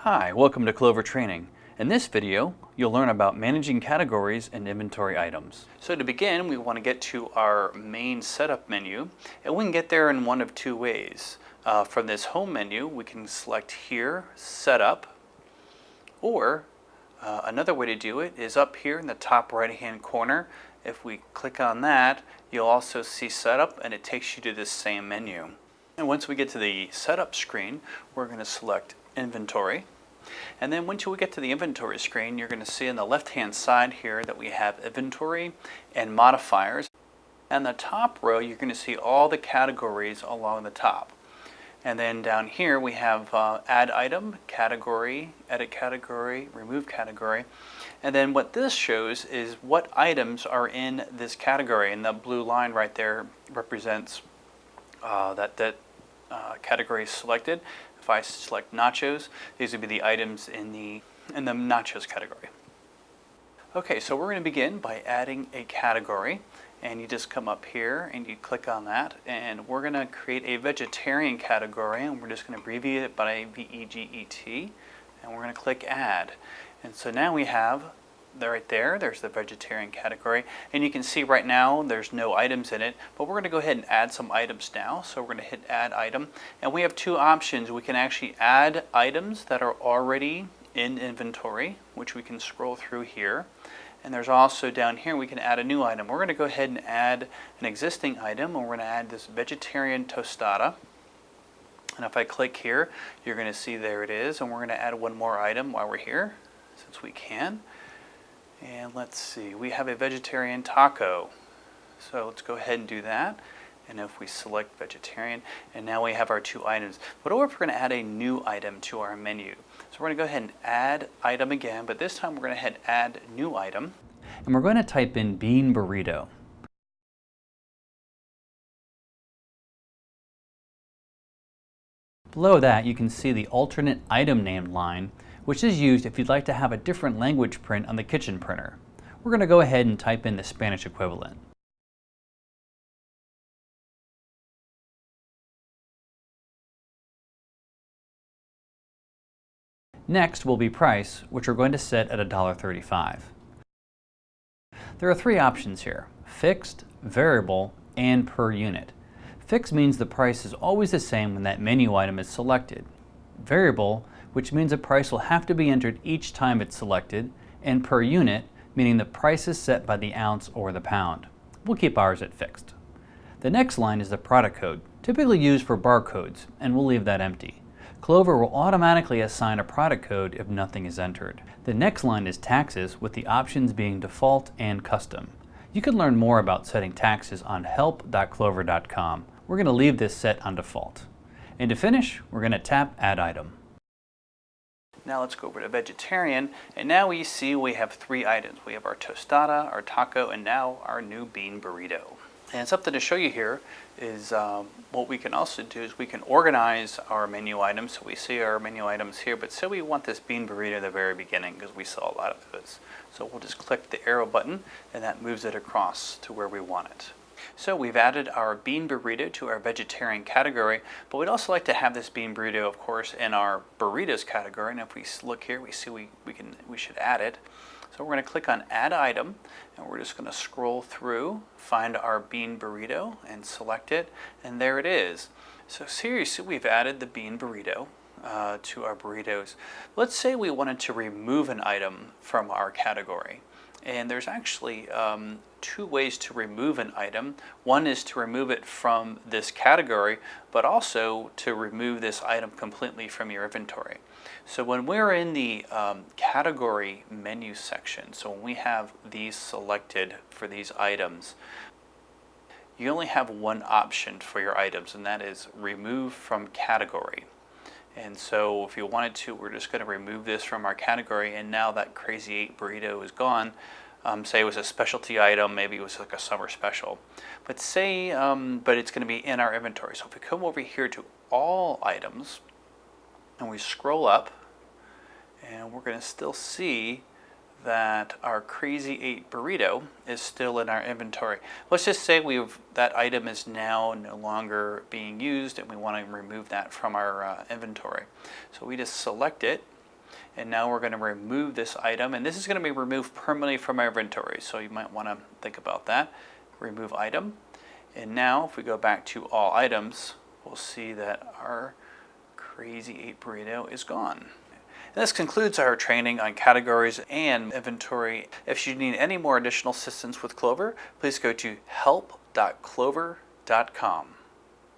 Hi, welcome to Clover Training. In this video, you'll learn about managing categories and inventory items. So to begin, we want to get to our main setup menu, and we can get there in one of two ways. From this home menu, we can select here, Setup, or another way to do it is up here in the top right-hand corner. If we click on that, you'll also see Setup, and it takes you to this same menu. And once we get to the Setup screen, we're going to select Inventory. And then once we get to the inventory screen, you're going to see on the left-hand side here that we have inventory and modifiers. And the top row, you're going to see all the categories along the top. And then down here we have add item, category, edit category, remove category. And then what this shows is what items are in this category. And the blue line right there represents that category is selected. If I select nachos, these would be the items in the nachos category. Okay, so we're going to begin by adding a category, and you just come up here and you click on that, and we're going to create a vegetarian category, and we're just going to abbreviate it by VEGET, and we're going to click add. And so now we have right there's the vegetarian category, and you can see right now there's no items in it, but we're going to go ahead and add some items now. So we're going to hit add item, and we have two options. We can actually add items that are already in inventory, which we can scroll through here, and there's also down here we can add a new item. We're going to go ahead and add an existing item, and we're going to add this vegetarian tostada. And if I click here, you're going to see there it is, and we're going to add one more item while we're here, since we can. And let's see, we have a vegetarian taco. So let's go ahead and do that. And if we select vegetarian, and now we have our two items. But what if we're going to add a new item to our menu? So we're going to go ahead and add item again, but this time we're going to hit add new item. And we're going to type in bean burrito. Below that, you can see the alternate item name line, which is used if you'd like to have a different language print on the kitchen printer. We're going to go ahead and type in the Spanish equivalent. Next will be price, which we're going to set at $1.35. There are three options here: fixed, variable, and per unit. Fixed means the price is always the same when that menu item is selected. Variable, which means the price will have to be entered each time it's selected, and per unit, meaning the price is set by the ounce or the pound. We'll keep ours at fixed. The next line is the product code, typically used for barcodes, and we'll leave that empty. Clover will automatically assign a product code if nothing is entered. The next line is taxes, with the options being default and custom. You can learn more about setting taxes on help.clover.com. We're going to leave this set on default. And to finish, we're going to tap Add Item. Now let's go over to vegetarian, and now we see we have three items. We have our tostada, our taco, and now our new bean burrito. And something to show you here is what we can also do is we can organize our menu items. So we see our menu items here, but say we want this bean burrito at the very beginning because we saw a lot of those. So we'll just click the arrow button, and that moves it across to where we want it. So we've added our bean burrito to our vegetarian category, but we'd also like to have this bean burrito, of course, in our burritos category. And if we look here, we see we should add it. So we're going to click on Add Item, and we're just going to scroll through, find our bean burrito, and select it, and there it is. So seriously, we've added the bean burrito to our burritos. Let's say we wanted to remove an item from our category. And there's actually two ways to remove an item. One is to remove it from this category, but also to remove this item completely from your inventory. So when we're in the category menu section, so when we have these selected for these items, you only have one option for your items, and that is remove from category. And so if you wanted to, we're just going to remove this from our category, and now that Crazy 8 burrito is gone. Say it was a specialty item, maybe it was like a summer special. But say, but it's going to be in our inventory. So if we come over here to all items, and we scroll up, and we're going to still see that our Crazy 8 burrito is still in our inventory. Let's just say that item is now no longer being used, and we want to remove that from our inventory. So we just select it, And now we're going to remove this item, and this is going to be removed permanently from our inventory, so you might want to think about that. Remove item. And now if we go back to all items, we'll see that our crazy 8 burrito is gone. And this concludes our training on categories and inventory. If you need any more additional assistance with Clover, please go to help.clover.com.